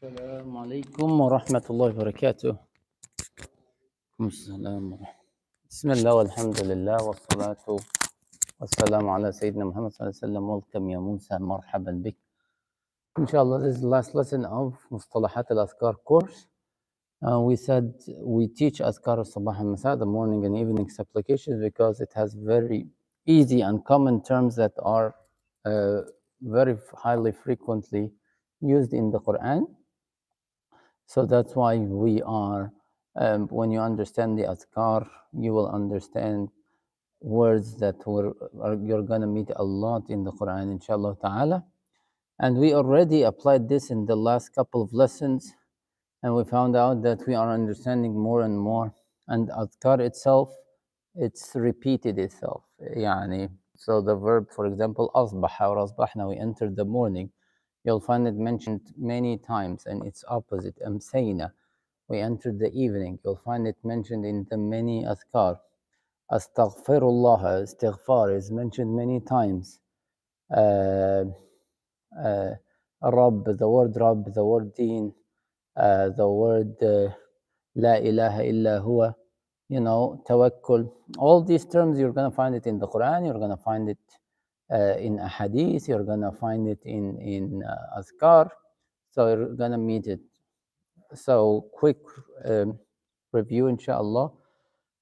السلام عليكم ورحمة الله وبركاته. بسم الله والحمد لله والصلاة والسلام على سيدنا Muhammad صلى الله عليه وسلم. Welcome يا موسى, مرحبا بك. Inshallah, this is the last lesson of مصطلحات الأذكار course. We said we teach أذكار الصباح والمساء, the morning and evening supplications, because it has very easy and common terms that are very highly frequently used in the Quran. So that's why we are, when you understand the Adhkar, you will understand words that you're going to meet a lot in the Quran, inshallah ta'ala. And we already applied this in the last couple of lessons, and we found out that we are understanding more and more. And Adhkar itself, it's repeated itself. Yani, so the verb, for example, أصبح or أصبحنا, we entered the morning. You'll find it mentioned many times, and its opposite, أمسينا. We entered the evening. You'll find it mentioned in the many Adhkar. Astaghfirullah, istighfar is mentioned many times. Rabb, the word Rabb, the word Deen, the word La ilaha illa huwa, tawakkul. All these terms, you're going to find it in the Quran, you're going to find it in a hadith, you're going to find it in Adhkar. So you're going to meet it. So quick review, inshallah.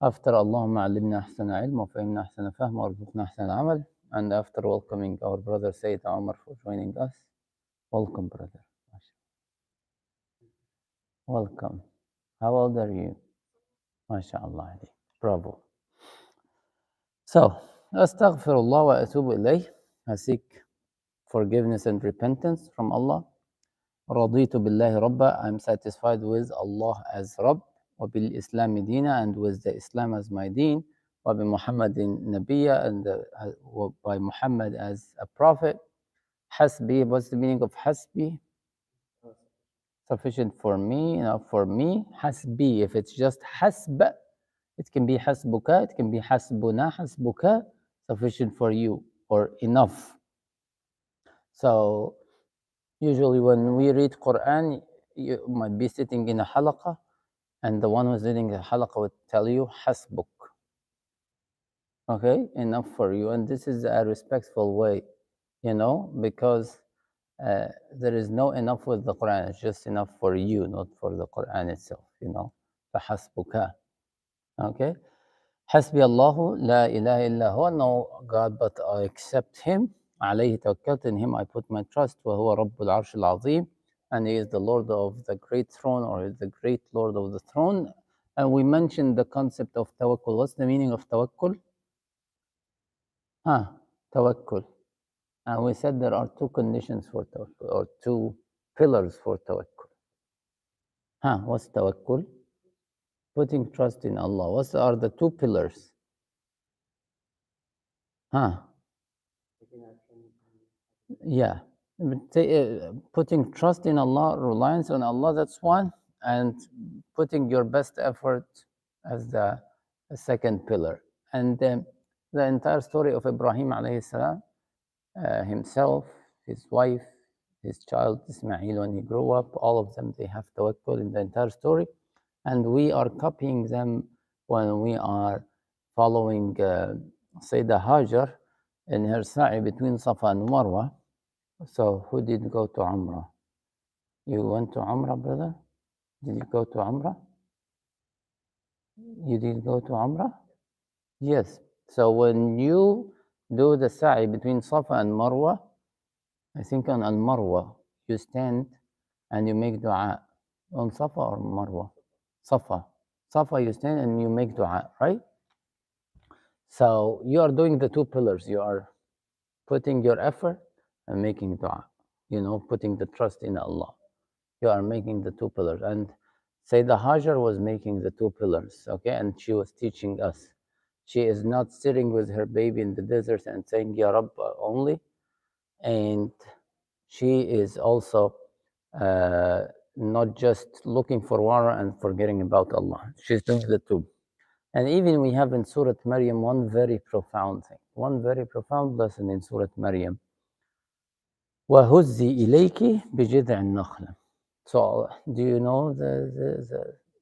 After Allahumma allimna ahsana ilm wa fahimna ahsana fahm wa arzuqna ahsana amal. And after welcoming our brother Sayyid Omar for joining us. Welcome, brother. Welcome. How old are you? MashaAllah. Bravo. So, astaghfirullah wa atubu ilayh. I seek forgiveness and repentance from Allah. Raditu billahi rabba. I'm satisfied with Allah as Rabb. Wa bil Islam dina, and with the Islam as my deen. Wa bi Muhammadin nabiyya, and by Muhammad as a prophet. Hasbi, what's the meaning of hasbi? Sufficient for me, enough for me. Hasbi, if it's just hasb, it can be hasbuka, it can be hasbuna, hasbuka, sufficient for you, or enough. So usually when we read Quran, you might be sitting in a halaqah, and the one who's leading the halaqah would tell you hasbuk. Okay, enough for you. And this is a respectful way, because there is no enough with the Quran. It's just enough for you, not for the Quran itself, فَحَسْبُكَ. Okay? حسبي الله لا إله إلا هو, no God but I accept Him. عليه توكلت, in Him I put my trust. وهو رب العرش العظيم, and He is the Lord of the great throne, or is the great Lord of the throne. And we mentioned the concept of tawakkul. What's the meaning of tawakkul? Tawakkul. And we said there are two conditions for tawakkul, or two pillars for tawakkul. What's tawakkul? Putting trust in Allah. What are the two pillars? Yeah. Putting trust in Allah, reliance on Allah, that's one. And putting your best effort as the second pillar. And the entire story of Ibrahim alayhi salam, himself, his wife, his child Ismail, when he grew up, all of them, they have tawakkul in the entire story. And we are copying them when we are following Sayyidah Hajar in her sa'i between Safa and Marwa. So who did go to Umrah? You went to Umrah, brother? Did you go to Umrah? You did go to Umrah? Yes. So when you do the sa'i between Safa and Marwa, I think on Al-Marwa, you stand and you make dua. On Safa or Marwa? Safa. Safa, you stand and you make dua, right? So you are doing the two pillars. You are putting your effort and making dua, putting the trust in Allah. You are making the two pillars. And Sayyidah Hajar was making the two pillars, okay? And she was teaching us. She is not sitting with her baby in the desert and saying, Ya Rabb only. And she is also not just looking for water and forgetting about Allah. She's doing the two. And even we have in Surah Maryam one very profound thing, one very profound lesson in Surah Maryam. وَهُزِّي إِلَيْكِ بِجِذْعِ النَّخْلِ. So, do you know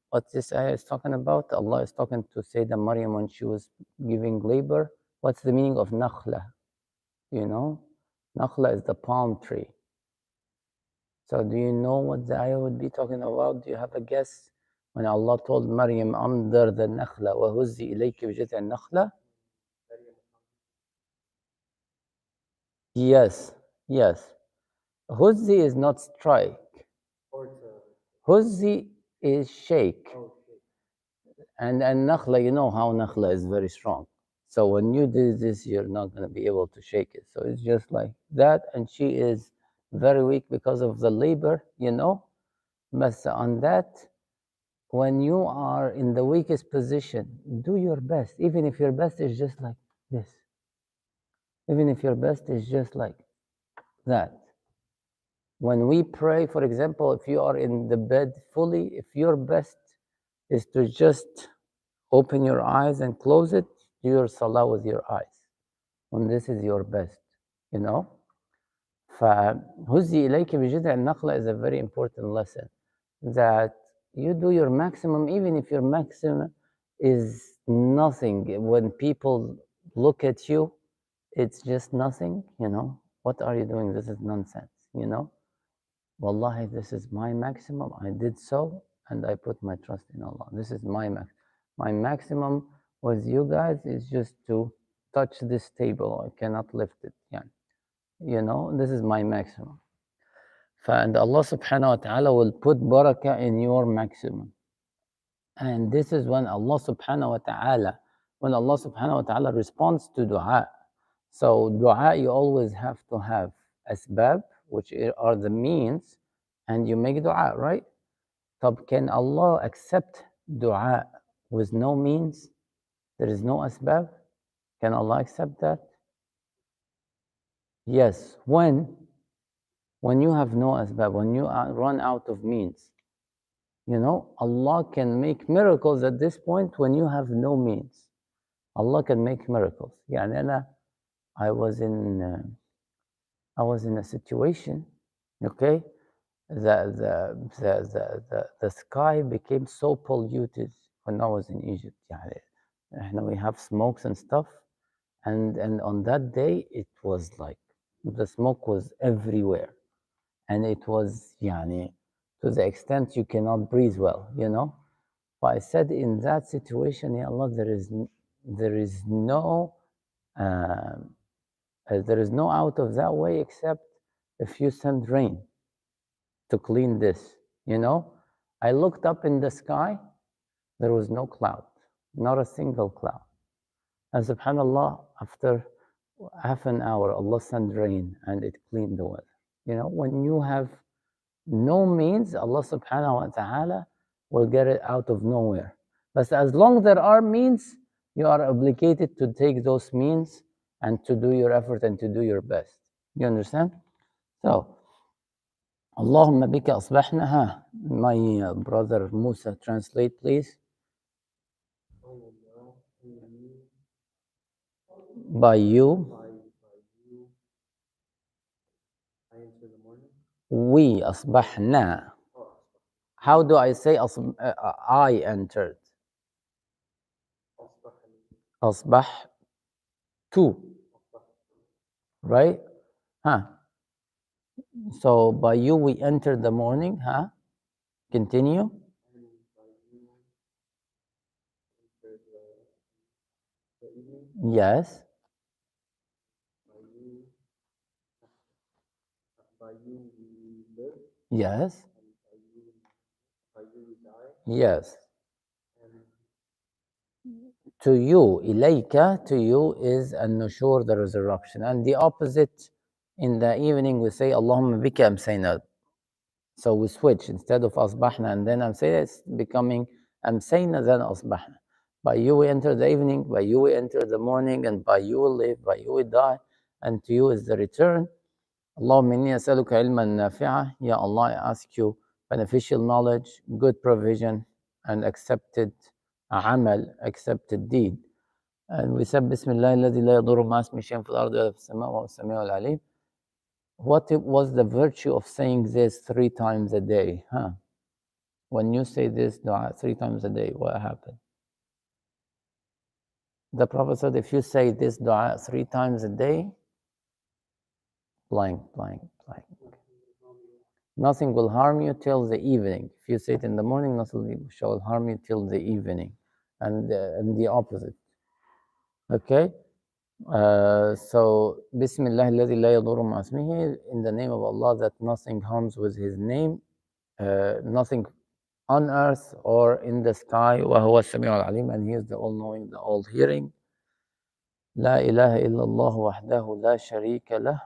what this ayah is talking about? Allah is talking to Sayyidah Maryam when she was giving labor. What's the meaning of nakhla? You know, nakhla is the palm tree. So, do you know what the ayah would be talking about? Do you have a guess? When Allah told Maryam, "Amdar the nakhla wa huzzi ilayki bijit'i nakhla." Yes, yes. Huzzi is not strike. Huzzi is shake. And nakhla, you know how nakhla is very strong. So when you do this, you're not going to be able to shake it. So it's just like that. And she is very weak because of the labor, you know. But on that, when you are in the weakest position, do your best. Even if your best is just like this. Even if your best is just like that. When we pray, for example, if you are in the bed fully, if your best is to just open your eyes and close it, do your salah with your eyes. When this is your best, you know. فهزي إليك بجذع النخلة is a very important lesson that you do your maximum, even if your maximum is nothing. When people look at you, it's just nothing, you know. What are you doing? This is nonsense, you know. Wallahi, this is my maximum. I did so, and I put my trust in Allah. This is my max. My maximum with you guys is just to touch this table. I cannot lift it. Yeah. You know, this is my maximum. And Allah subhanahu wa ta'ala will put barakah in your maximum. And this is when Allah subhanahu wa ta'ala responds to dua. So dua, you always have to have asbab, which are the means, and you make dua, right? So can Allah accept dua with no means? There is no asbab? Can Allah accept that? Yes. When you have no asbab, when you run out of means, you know, Allah can make miracles at this point when you have no means. Allah can make miracles. يعني I was in a situation, okay, the sky became so polluted when I was in Egypt. We have smokes and stuff, and on that day it was like the smoke was everywhere, and it was to the extent you cannot breathe well, you know. But I said in that situation, Ya Allah, there is no out of that way except if you send rain to clean this, you know. I looked up in the sky, there was no cloud, not a single cloud. And subhanallah, after half an hour, Allah sent rain and it cleaned the weather. You know, when you have no means, Allah subhanahu wa ta'ala will get it out of nowhere. But as long there are means, you are obligated to take those means and to do your effort and to do your best. You understand? So, Allahumma bika asbahna. My brother Musa, translate please. By you, we asbahna. How do I say I entered? Asbah two, right? Huh? So by you we entered the morning, huh? Continue. Yes. Yes. Yes. To you, ilayka, to you is an-nushur, the resurrection. And the opposite, in the evening we say, Allahumma bika amsayna. So we switch, instead of asbahna and then amsayna, it's becoming amsayna, then asbahna. By you we enter the evening, by you we enter the morning, and by you we live, by you we die, and to you is the return. Allahumma inni as'aluka ilman nafi'a. Ya Allah, I ask you beneficial knowledge, good provision, and accepted amal, accepted deed. And we said, Bismillah, الذي لا يضر مع اسمه شيء في الأرض ولا في السماء وهو السميع العليم. What was the virtue of saying this 3 times a day? Huh? When you say this dua 3 times a day, what happened? The Prophet said, if you say this dua 3 times a day, blank, blank, blank. Nothing will harm you till the evening. If you say it in the morning, nothing shall harm you till the evening. And the opposite. Okay? So, Bismillah alladhi la yadurru ma ismihi, in the name of Allah that nothing harms with His name, nothing on earth or in the sky, وهو السميع العليم, and He is the all-knowing, the all-hearing. لا إله إلا الله وحده لا شريك له.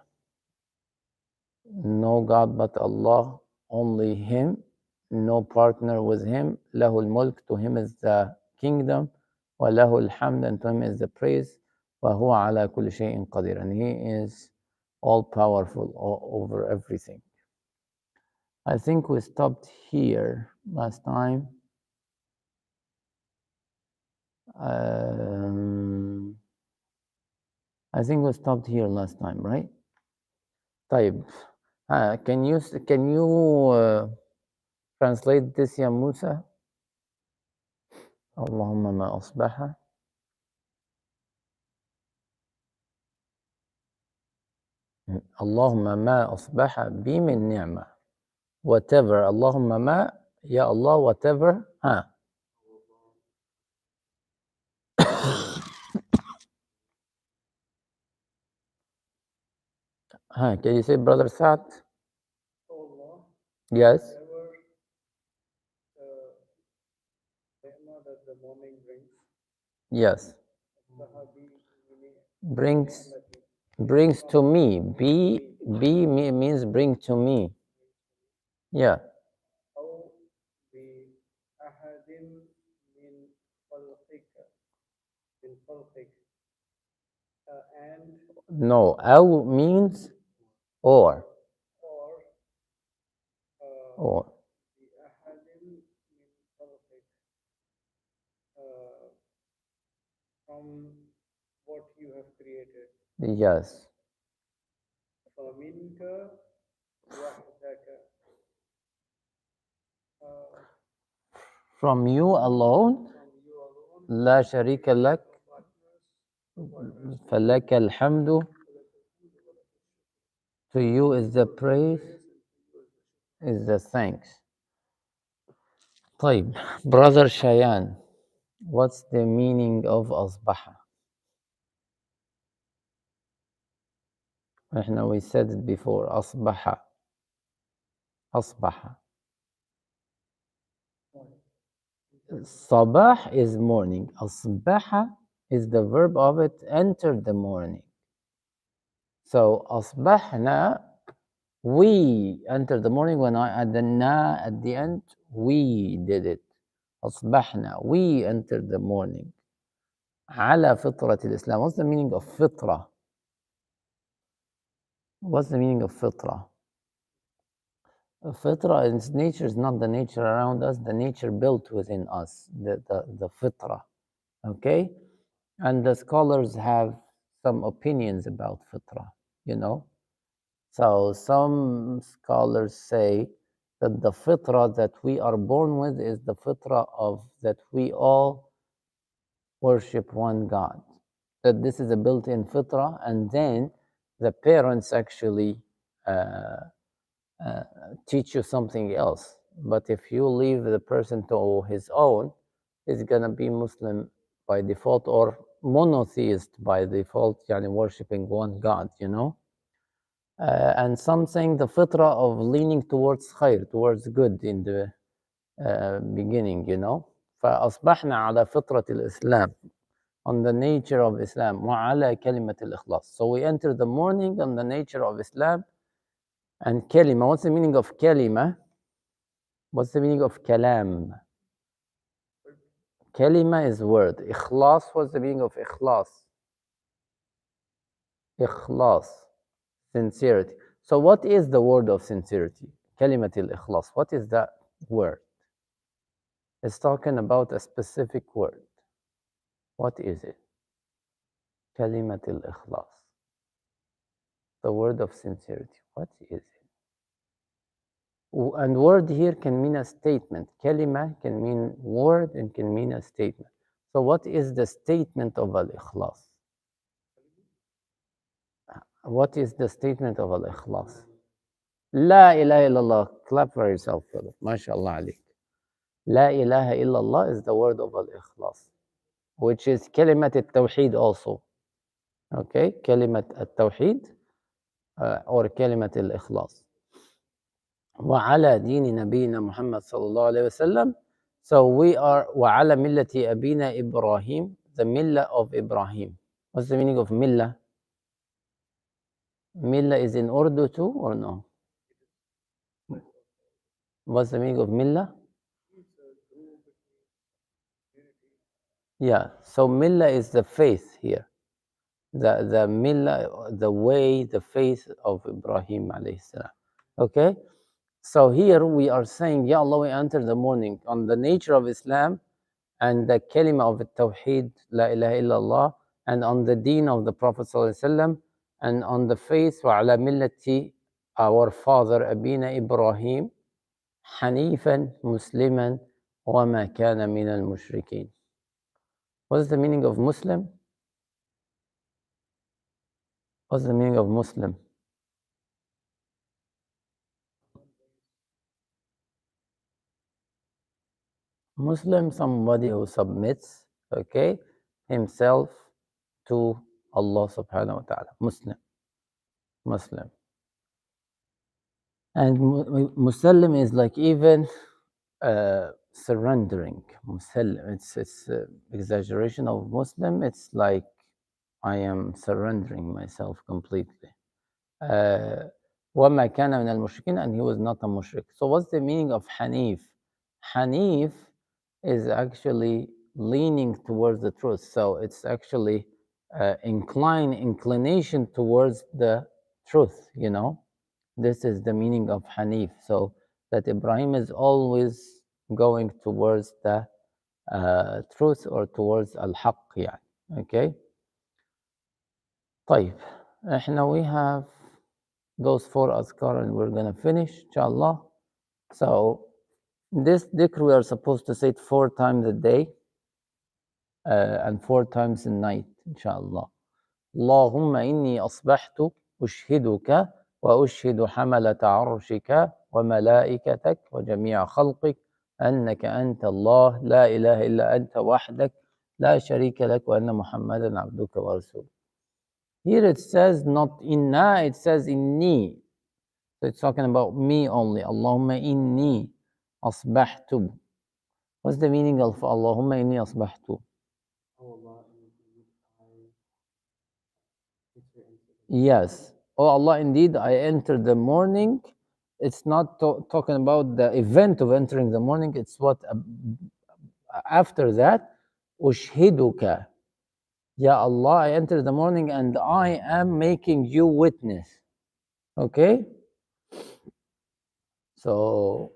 No God but Allah, only Him, no partner with Him. له الملك, to Him is the kingdom. وله الحمد, and to Him is the praise. وهو على كل شيء قدير, and He is all powerful over everything. I think we stopped here last time. I think we stopped here last time, right? طيب. Can you translate this, يا موسى? اللهم ما أصبح اللهم ما أصبح بي من نعمة. Whatever. اللهم ما, يا Allah, whatever. Can you say, Brother Saad? Yes. Yes. Brings to me. Be means bring to me. Yeah. No. أو means or. Or. From what you have created. Yes. From you alone, لا شريك لك, فلك الحمد, to you is the praise, is the thanks. طيب, Brother Shayan, what's the meaning of أصبح? We said it before, أصبح. أصبح. Sabah is morning. أصبح is the verb of it, entered the morning. So أصبحنا, we entered the morning. When I add the na at the end, we did it. أصبحنا, we entered the morning. على فطرة الإسلام. What's the meaning of فطرة? What's the meaning of فطرة? Fitra, its nature is not the nature around us, the nature built within us, the fitra. Okay? And the scholars have some opinions about fitra, you know? So some scholars say that the fitra that we are born with is the fitra of that we all worship one God. That this is a built-in fitra, and then the parents actually teach you something else. But if you leave the person to his own, he's gonna be Muslim by default or monotheist by default, yani worshipping one God, you know. And something the fitra of leaning towards khair, towards good in the beginning, you know. فأصبحنا على فطرة الإسلام, on the nature of Islam, وعلى كلمة الإخلاص. So we enter the morning on the nature of Islam. And kalima, what's the meaning of kalima? What's the meaning of kalam? Kalima is word. Ikhlas, what's the meaning of ikhlas? Ikhlas, sincerity. So what is the word of sincerity? Kalimatil ikhlas. What is that word? It's talking about a specific word. What is it? Kalimatil ikhlas. The word of sincerity. What is it? And word here can mean a statement. Kalima can mean word and can mean a statement. So what is the statement of al-ikhlas? What is the statement of al-ikhlas? La ilaha illallah. Clap for yourself, brother. MashaAllah alik. La ilaha illallah is the word of al-ikhlas, which is kalimat al-tawheed also. Okay, kalimat al-tawheed or kalimat al-ikhlas. وعلى دين نبينا محمد صلى الله عليه وسلم. So we are وعلى ملة أبينا إبراهيم, the millah of Ibrahim. What's the meaning of millah? Millah is in Urdu too or no? What's the meaning of millah? Yeah, so millah is the faith here. The millah, the way, the faith of Ibrahim alayhi salam. Okay? So here we are saying, Ya Allah, we enter the morning on the nature of Islam and the kalima of Tawheed, La ilaha illallah, and on the deen of the Prophet ﷺ, and on the faith, wa ala millati, our father, Abina Ibrahim, Hanifan, Musliman, wa ma kana min al mushrikeen. What is the meaning of Muslim? What's the meaning of Muslim? Muslim, somebody who submits, okay, himself to Allah subhanahu wa ta'ala. Muslim. Muslim. And Muslim is like even surrendering. Muslim, it's exaggeration of Muslim. It's like I am surrendering myself completely. وَمَا كَانَ مِنَ الْمُشْرِكِينَ, and he was not a mushrik. So what's the meaning of Hanif? Hanif is actually leaning towards the truth. So it's actually inclination towards the truth, you know. This is the meaning of Hanif. So that Ibrahim is always going towards the truth or towards al-haq, يعني. Okay. طيب. احنا we have those 4 adhkar and we're gonna finish, inshallah. So this dhikr we are supposed to say it 4 times a day and 4 times a night, inshallah. اللهم إني أصبحت أشهدك وأشهد حملة عرشك وملائكتك وجميع خلقك أنك أنت الله لا إله إلا أنت وحدك لا شريك لك وأن محمدا عبدك ورسولك. Here it says not inna, it says inni. So it's talking about me only. Allahumma inni asbahtu. What's the meaning of Allahumma inni asbahtu? Yes. Oh Allah, indeed I entered the morning. It's not talking about the event of entering the morning. It's what after that. Ushhiduka. Ya Allah, I entered the morning and I am making you witness. Okay? So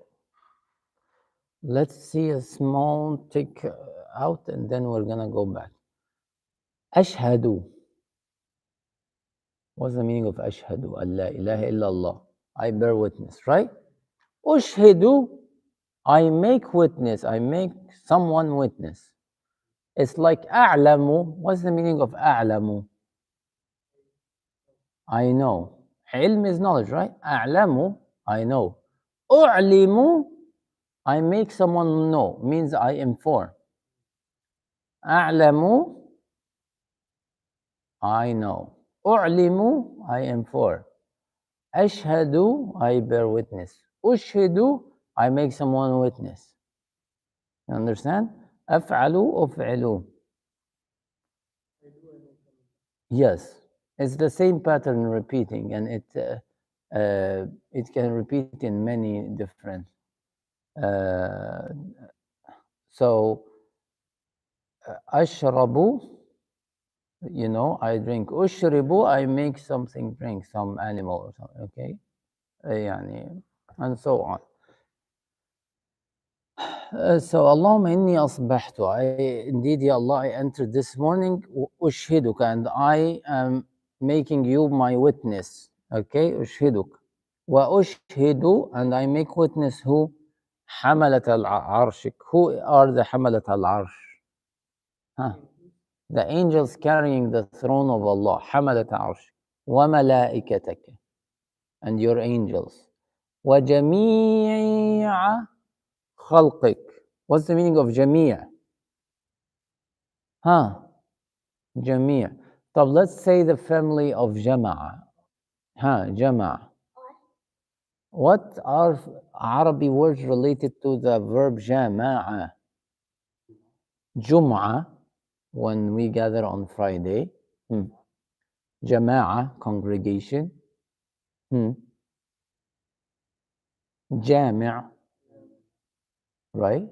let's see a small tick out and then we're gonna go back. Ashhadu. What's the meaning of ashhadu? Allah ilaha illallah. I bear witness, right? Ushhidu, I make witness. I make someone witness. It's like a'lamu. What's the meaning of a'lamu? I know. Ilm is knowledge, right? A'lamu, I know. U'limu, I make someone know. Means I inform. A'lamu, I know. U'limu, I inform. Ashhadu, I bear witness. Ushhidu, I make someone witness. You understand? Af'alu, uf'ilu. Yes, it's the same pattern repeating, and it can repeat in many different. So, ashrabu, you know, I drink. Ushribu, I make something drink, some animal or something. Okay, يعني, and so on. So Allahumma inni asbahtu. Indeed, Ya Allah, I entered this morning. Ushhiduka, and I am making you my witness. Okay, ushhiduk. وأشهد, and I make witness who حملة عرشك. Who are the حملة العرش? Huh? The angels carrying the throne of Allah, حملة عرشك, وملائكتك, and your angels, وجميع خلقك. What's the meaning of جميع? Huh? جميع. طب let's say the family of جمع. Huh? جمع. What are Arabic words related to the verb جماعة? جمعة, when we gather on Friday. جماعة, congregation. جامع, right?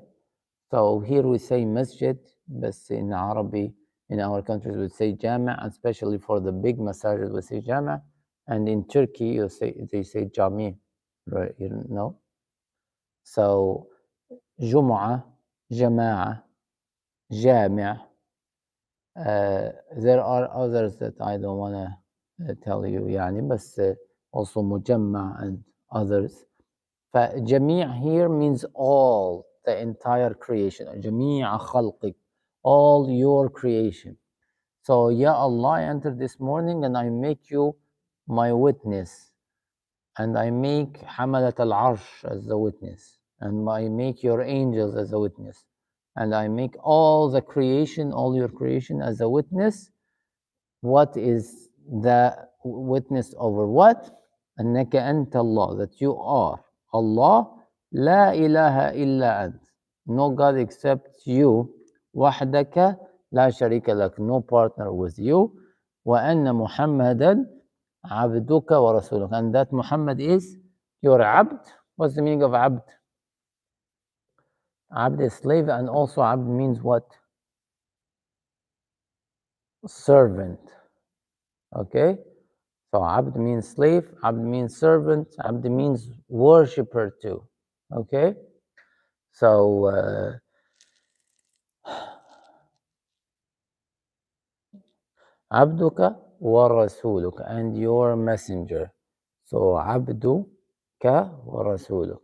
So here we say masjid, but in Arabic, in our countries we say jama', especially for the big masajid we say jama', and in Turkey they say jami', right? You know. So jumu'ah, jama'a, jami'. There are others that I don't want to tell you, يعني, but also mujamma and others. فجميع here means all, the entire creation. جميع خلقك, all your creation. So, Ya Allah, I enter this morning and I make you my witness. And I make Hamalat al-Arsh as the witness. And I make your angels as a witness. And I make all the creation, all your creation as a witness. What is the witness over what? أنك أنت Allah, that you are Allah, لا إله إلا أنت, no God except you, وحدك لا شريك لك, no partner with you, وأن محمدا عبدك ورسولك, and that Muhammad is your abd. What's the meaning of abd? Abd is slave, and also abd means what? Servant. Okay? So abd means slave, abd means servant, abd means worshipper too. Okay? So abduka wa rasuluk, and your messenger. So abduka wa rasuluk.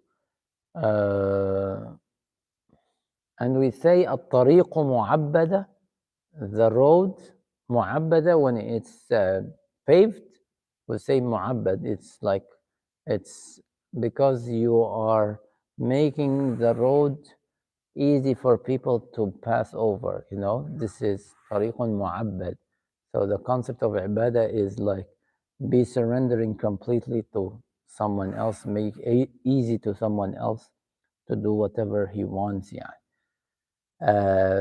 And we say الطريق معبدة, the road معبدة, when it's paved, we say معبد. It's like, it's because you are making the road easy for people to pass over, you know. This is طريق معبد. So the concept of ibadah is like be surrendering completely to someone else, make it easy to someone else to do whatever he wants, yeah.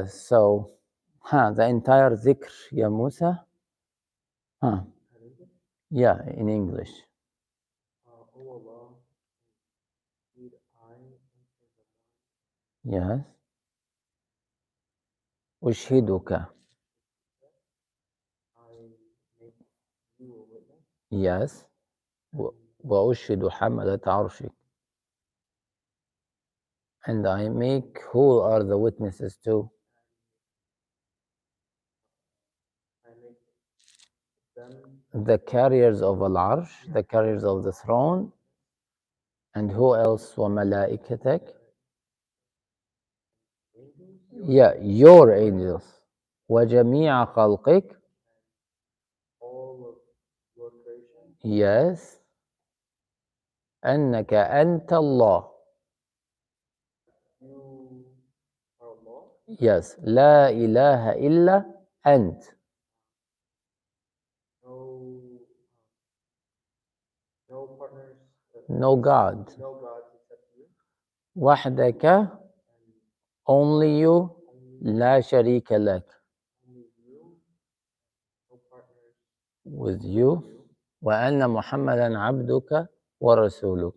So, the entire dhikr, ya Musa? Yeah, in English. Yes. أشهدك. Yes. وأشهد حملة عرشك. And I make, who are the witnesses too? The carriers of Al-Arsh, the carriers of the throne. And who else? وَمَلَائِكَتَكَ. Yeah, your angels. وَجَمِيعَ خَلْقِكَ. Yes. أنك أنت الله. Yes. لا إله إلا أنت. No God. وحدك, only you. لا شريك لك, with you. وأن محمدا عبدك ورسولك.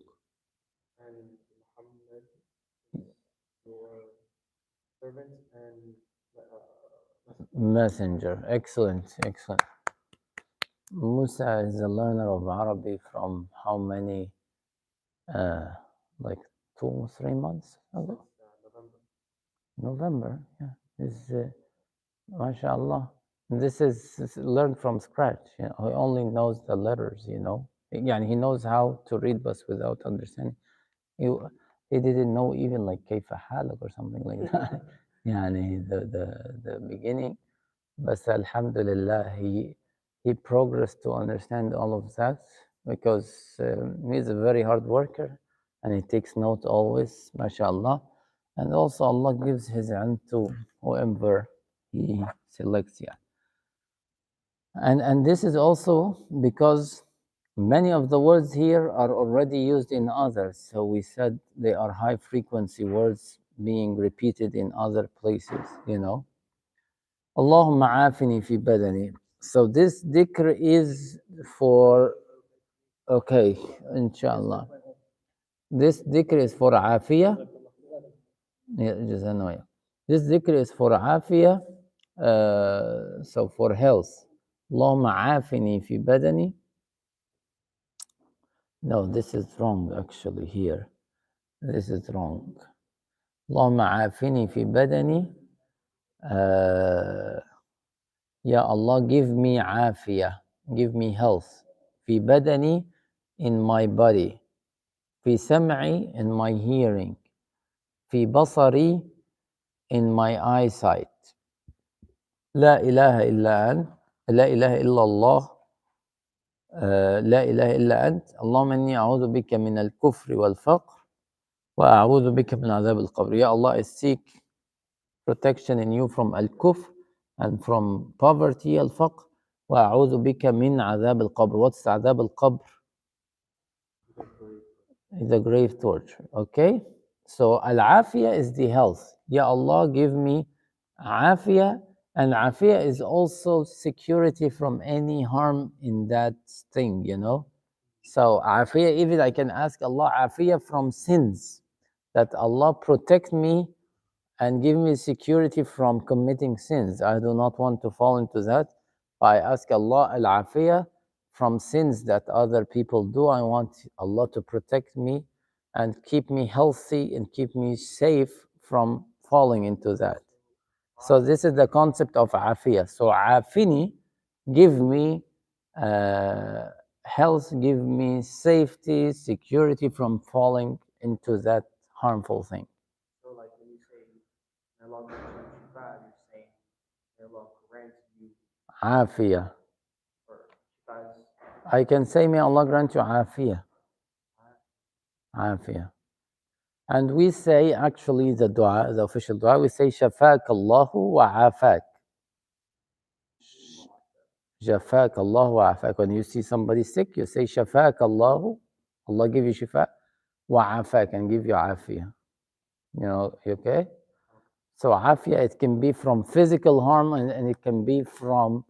Messenger. Excellent, excellent. Musa is a learner of Arabic from how many? Like 2-3 months ago. November. Yeah. Is mashallah. This is learned from scratch. You know, he only knows the letters, you know. يعني he knows how to read but without understanding. He, he didn't know even like كيف حالك or something like that. يعني the beginning. But alhamdulillah, he progressed to understand all of that because he's a very hard worker and he takes note always, mashallah. And also Allah gives his ilm to whoever he selects. Yeah. And this is also because many of the words here are already used in others. So we said they are high frequency words being repeated in other places, you know. Allahumma afini fi badani. So this dhikr is for, okay, inshallah. This dhikr is for afiyah. Yeah, jazakallah. This dhikr is for afiyah, so for health. Allahumma afini fi badani. No, this is wrong actually here. This is wrong. Allahumma afini fi badani. Ya Allah, give me afiyah, give me health. Fi badani, in my body. Fi sam'i, in my hearing. Fi basari, in my eyesight. La ilaha illa ant. La ilaha illa Allah. لا إله إلا أنت اللهم إني أعوذ بك من الكفر والفقر وأعوذ بك من عذاب القبر. Ya Allah, I seek protection in you from al-kufr and from poverty, al-faqr. وأعوذ بك من عذاب القبر. What's عذاب القبر? The grave torture. Okay? So al-afiyah is the health. Ya Allah, give me afiyah. And afiyah is also security from any harm in that thing, you know? So afiyah, even I can ask Allah afiyah from sins, that Allah protect me and give me security from committing sins. I do not want to fall into that. I ask Allah al-afiyah from sins that other people do. I want Allah to protect me and keep me healthy and keep me safe from falling into that. So this is the concept of afiyah. So afini, give me health, give me safety, security from falling into that harmful thing. So, like when you say, may Allah grant you shifa, you're saying, may Allah grant you Afiyah. or shifa is I can say, may Allah grant you afiyah. Afiyah. And we say, actually, the dua, the official dua, we say, shafak Allahu wa afak. Shafak Allahu wa afak. When you see somebody sick, you say, shafak Allahu, Allah give you shifa, wa afak, and give you afiyah. You know, okay? So afiyah, it can be from physical harm and it can be from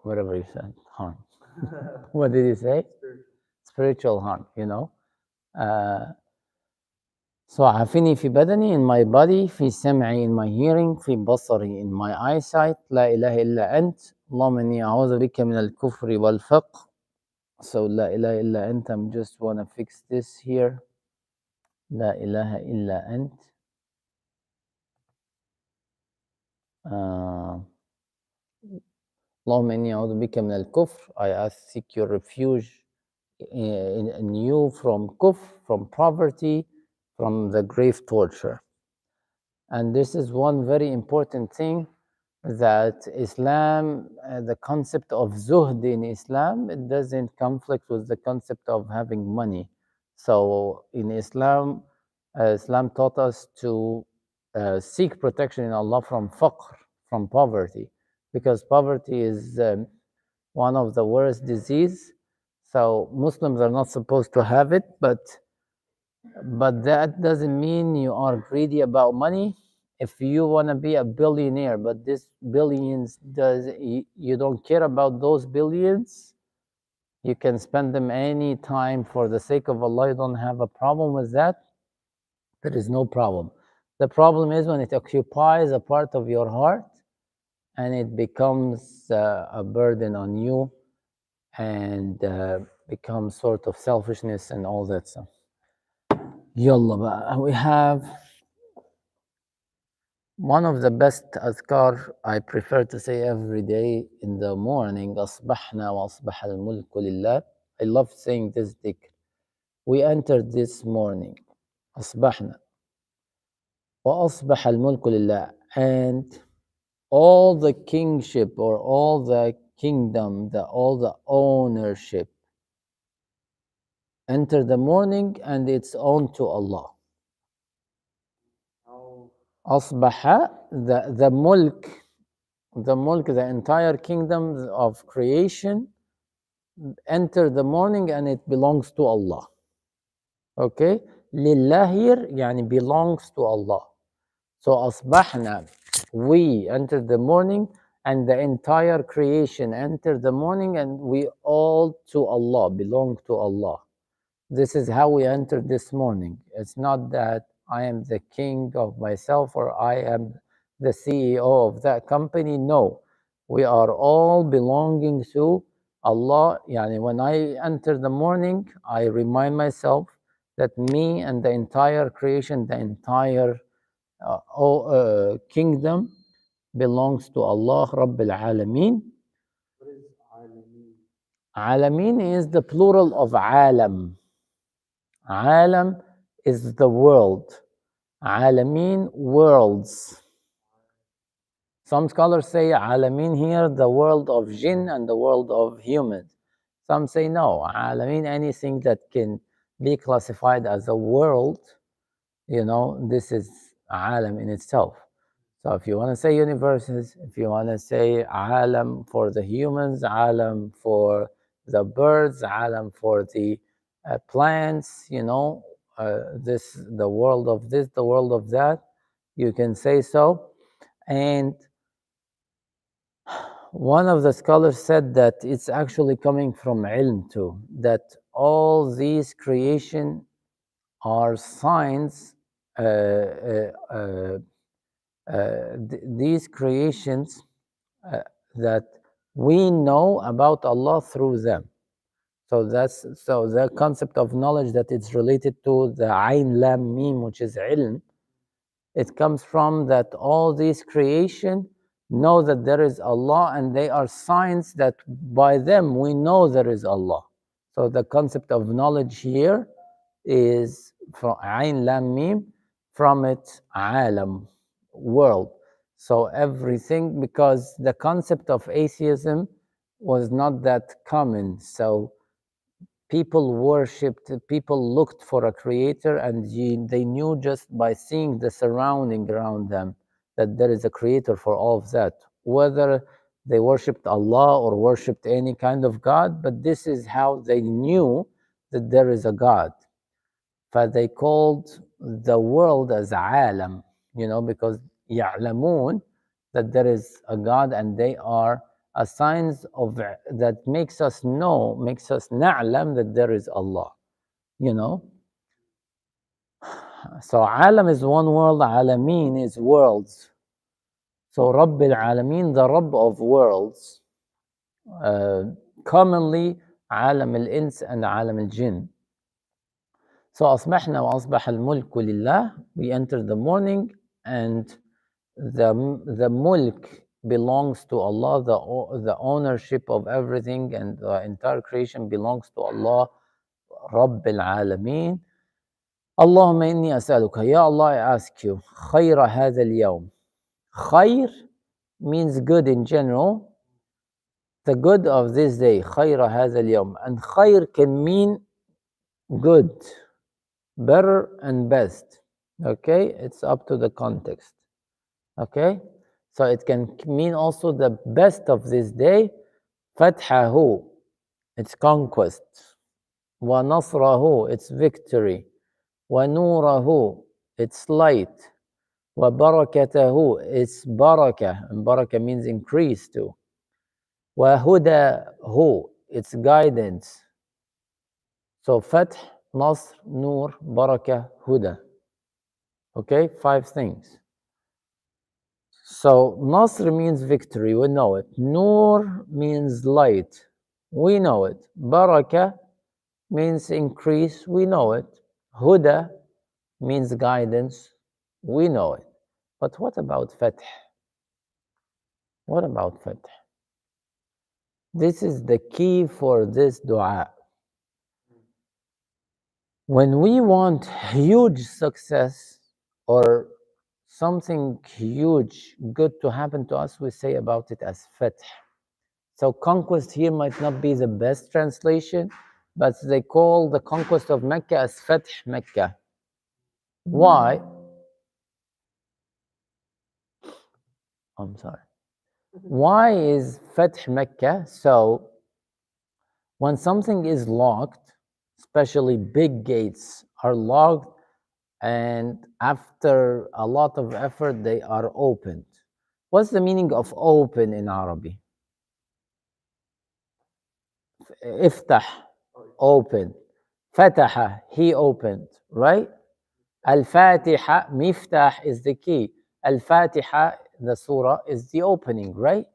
whatever you said, harm. What did you say? Spiritual harm, you know. So afini fi badani, in my body, fi sam'i, in my hearing, fi basari, in my eyesight, la ilaha illa ant, Allahumma inni a'udhu bika min al-kufri wal-faqr. So la ilaha illa ant, I'm just want to fix this here. La ilaha illa ant. Allahumma inni a'udhu bika min al-kufr. I seek your refuge in you from kufr, from poverty, from the grave torture. And this is one very important thing, that Islam, the concept of zuhd in Islam, it doesn't conflict with the concept of having money. So in Islam, Islam taught us to seek protection in Allah from faqr, from poverty, because poverty is one of the worst disease. So Muslims are not supposed to have it, but that doesn't mean you are greedy about money. If you want to be a billionaire, but this billions you don't care about those billions, you can spend them any time for the sake of Allah. You don't have a problem with that. There is no problem. The problem is when it occupies a part of your heart and it becomes a burden on you and becomes sort of selfishness and all that stuff. Yalla, we have One of the best adhkar I prefer to say every day in the morning, أصبحنا وأصبح الملك لله. I love saying this dhikr. We entered this morning, أصبحنا وأصبح الملك لله, and all the kingship or all the kingdom, all the ownership enter the morning and it's owned to Allah. How أصبح, the mulk, the entire kingdom of creation enter the morning and it belongs to Allah. Okay? لله here يعني belongs to Allah. So أصبحنا, we enter the morning and the entire creation enter the morning and we all to Allah, belong to Allah. This is how we enter this morning. It's not that I am the king of myself or I am the CEO of that company. No, we are all belonging to Allah. Yani when I enter the morning, I remind myself that me and the entire creation, the entire kingdom belongs to Allah Rabbil Alameen. what is Alameen? Alameen is the plural of alam. Alam is the world. Alameen, worlds. Some scholars say Alameen here, the world of jinn and the world of humans. Some say no, Alameen, anything that can be classified as a world, this is Alam in itself. So if you want to say universes, if you want to say Alam for the humans, Alam for the birds, Alam for the plants, the world of this, the world of that, you can say so. And one of the scholars said that it's actually coming from ilm too, that all these creation are signs, these creations that we know about Allah through them. So the concept of knowledge that it's related to the Ain Lam Mim, which is ilm. It comes from that all these creation know that there is Allah and they are signs that by them we know there is Allah. So the concept of knowledge here is from Ain Lam Mim, from it Alam, world. So everything, because the concept of atheism was not that common. So people worshipped, people looked for a creator, and they knew just by seeing the surrounding around them that there is a creator for all of that. Whether they worshipped Allah or worshipped any kind of God, but this is how they knew that there is a God. But they called the world as alam, because يعلمون, that there is a God, and they are a signs of that makes us know, makes us na'lam that there is Allah, So alam is one world, alameen is worlds. So Rabbil Alameen, the Rabb of worlds, commonly alam al-ins and alam al-jinn. So أصبحنا وأصبح الملك لله, we enter the morning and the mulk belongs to Allah, the ownership of everything and the entire creation belongs to Allah, رب العالمين. اللهم إني أسألك, Ya Allah, I ask you, خير هذا اليوم. خير means good in general, the good of this day, خير هذا اليوم. And خير can mean good, better and best. Okay, it's up to the context. Okay, so it can mean also the best of this day. فتحه, it's conquest. ونصره, it's victory. ونوره, it's light. وبركته, it's barakah, and barakah means increase too. وهداه, it's guidance. So فتح, نصر, nur, barakah, huda. Okay, 5 things. So Nasr means victory, we know it. Nur means light, we know it. Barakah means increase, we know it. Huda means guidance, we know it. But what about fath? What about fath? This is the key for this dua. When we want huge success or something huge, good to happen to us, we say about it as fath. So conquest here might not be the best translation, but they call the conquest of Mecca as fath Mecca. Why? I'm sorry. Why is fath Mecca? So when something is locked, especially big gates are locked, and after a lot of effort, they are opened. What's the meaning of open in Arabic? Iftah, open. Fataha, he opened, right? Al-Fatiha, miftah is the key. Al-Fatiha, the surah, is the opening, right?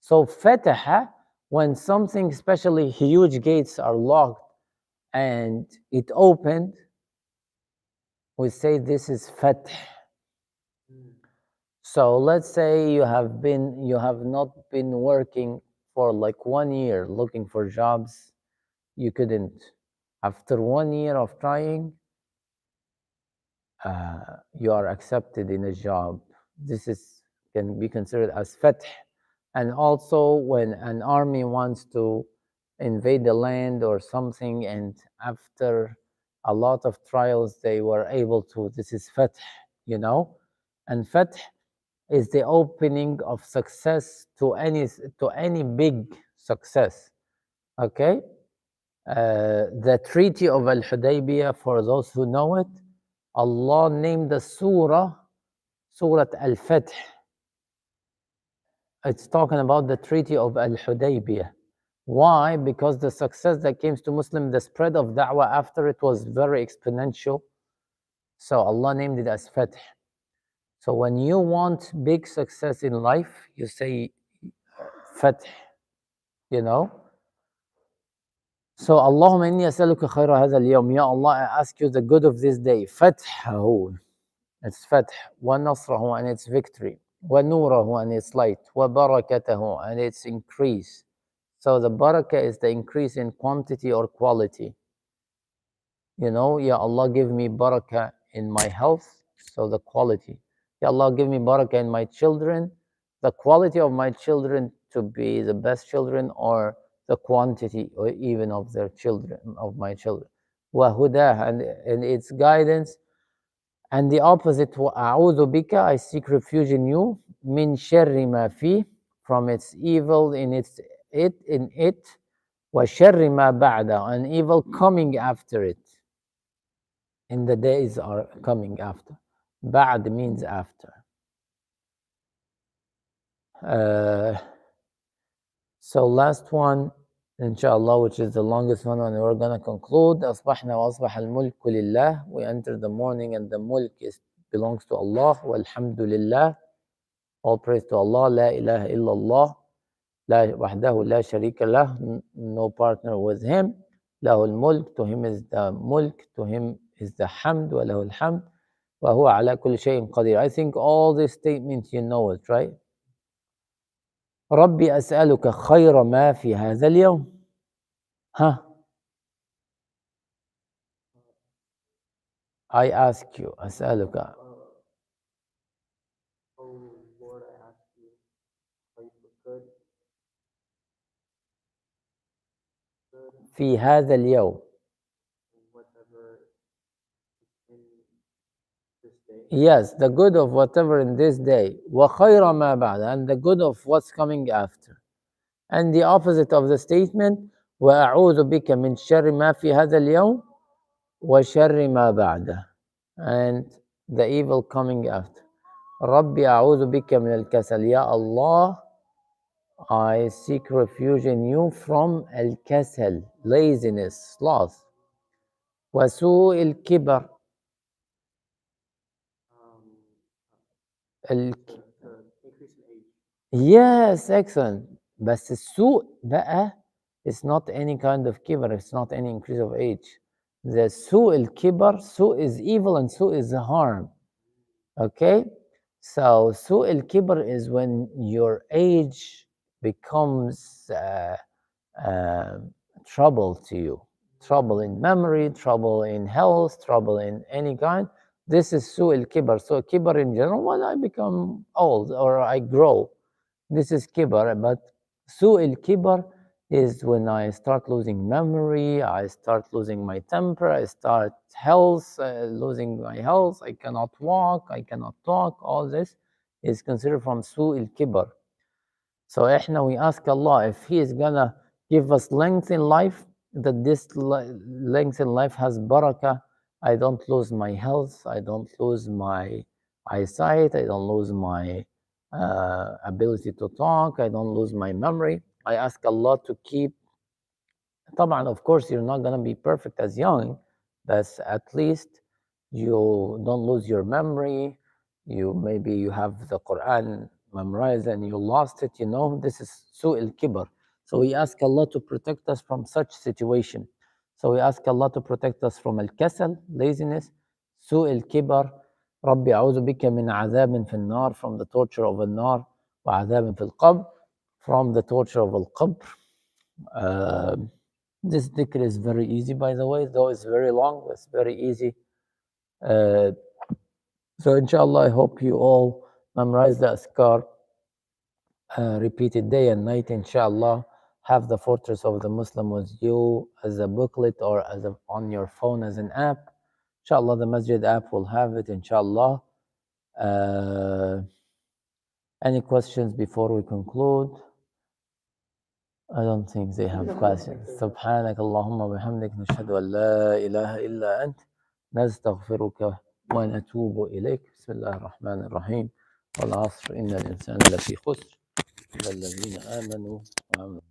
So Fataha, when something, especially huge gates are locked and it opened, we say this is Fath. So let's say you have not been working for like 1 year looking for jobs. You couldn't. After 1 year of trying, you are accepted in a job. This is can be considered as fath. And also when an army wants to invade the land or something, and after a lot of trials they were able to, this is fath, you know. And fath is the opening of success to any big success. Okay. The Treaty of Al-Hudaybiyah, for those who know it, Allah named the surah Surah Al-Fath. It's talking about the Treaty of Al-Hudaybiyah. Why? Because the success that came to Muslim, the spread of da'wah after it was very exponential. So Allah named it as Fath. So when you want big success in life, you say Fath, you know. So Allahumma inni as'aluka khayra hadha al-yawm. Ya Allah, I ask you the good of this day. Fathahu. It's fath. Wa nasrahu, and it's victory. Wa nurahu, and it's light. Wa barakatahu, and it's increase. So the barakah is the increase in quantity or quality. You know, Ya Allah, give me barakah in my health, so the quality. Ya Allah, give me barakah in my children, the quality of my children to be the best children, or the quantity or even of their children, of my children. Wa hudah, and its guidance. And the opposite, wa a'udhu bika, I seek refuge in you, min sharri ma fi, from its evil in it, wa sharri ma ba'da, and evil coming after it. In the days are coming after. Ba'd means after. So last one, inshallah, which is the longest one, and we're going to conclude. أصبحنا وأصبح الملك لله. We enter the morning and the mulk belongs to Allah. Walhamdulillah. All praise to Allah. La ilaha illallah. La wahdahu la sharika lah. No partner with him. Lahul mulk. To him is the mulk. To him is the hamd. Wa lahul hamd. Wa huwa ala kulli shay'in qadir. I think all these statements you know it, right? ربي أسألك خير ما في هذا اليوم. ها. I ask you, أسألك. Oh Lord, I ask you, pray for good, في هذا اليوم. whatever in this day. Yes, the good of whatever in this day. وخير ما بعد, and the good of what's coming after. And the opposite of the statement, وأعوذ بك من شر ما في هذا اليوم وشر ما بعده. And the evil coming after. ربي أعوذ بك من الكسل. Ya Allah, I seek refuge in you from al-kasal, laziness, sloth. وسوء الكبر. The increase in age. Yes, excellent. بس السوء بقى is not any kind of kibar, it's not any increase of age. The سوء الكبر, سوء is evil and سوء is harm. Okay? So سوء الكبر is when your age becomes uh, trouble to you, trouble in memory, trouble in health, trouble in any kind. This is سوء الكبر. So كبر in general, when I become old or I grow, this is كبر. But سوء الكبر is when I start losing memory, I start losing my temper, I start health, losing my health, I cannot walk, I cannot talk. All this is considered from سوء الكبر. So احنا we ask Allah if He is gonna give us length in life, that this length in life has barakah. I don't lose my health, I don't lose my eyesight, I don't lose my ability to talk, I don't lose my memory. I ask Allah to keep. طبعا of course you're not gonna be perfect as young, but at least you don't lose your memory. Maybe you have the Quran memorized and you lost it, this is سوء الكبر. So we ask Allah to protect us from such situation. So we ask Allah to protect us from الكسل, laziness, سوء الكبر. ربي أعوذ بك من عذاب في النار, from the torture of النار, وعذاب في القبر, from the torture of القبر. This dhikr is very easy, by the way, though it's very long, it's very easy. So inshallah, I hope you all memorize the Adhkar, repeat it day and night, inshallah. Have the Fortress of the Muslim with you as a booklet or on your phone as an app. Inshallah, the Masjid app will have it, inshallah. Any questions before we conclude? I don't think they have questions. سبحانك اللهم وبحمدك نشهد أن لا إله إلا أنت نستغفرك ونتوب إليك. بسم الله الرحمن الرحيم. والعصر إن الإنسان لفي خسر إلا الذين آمنوا وعملوا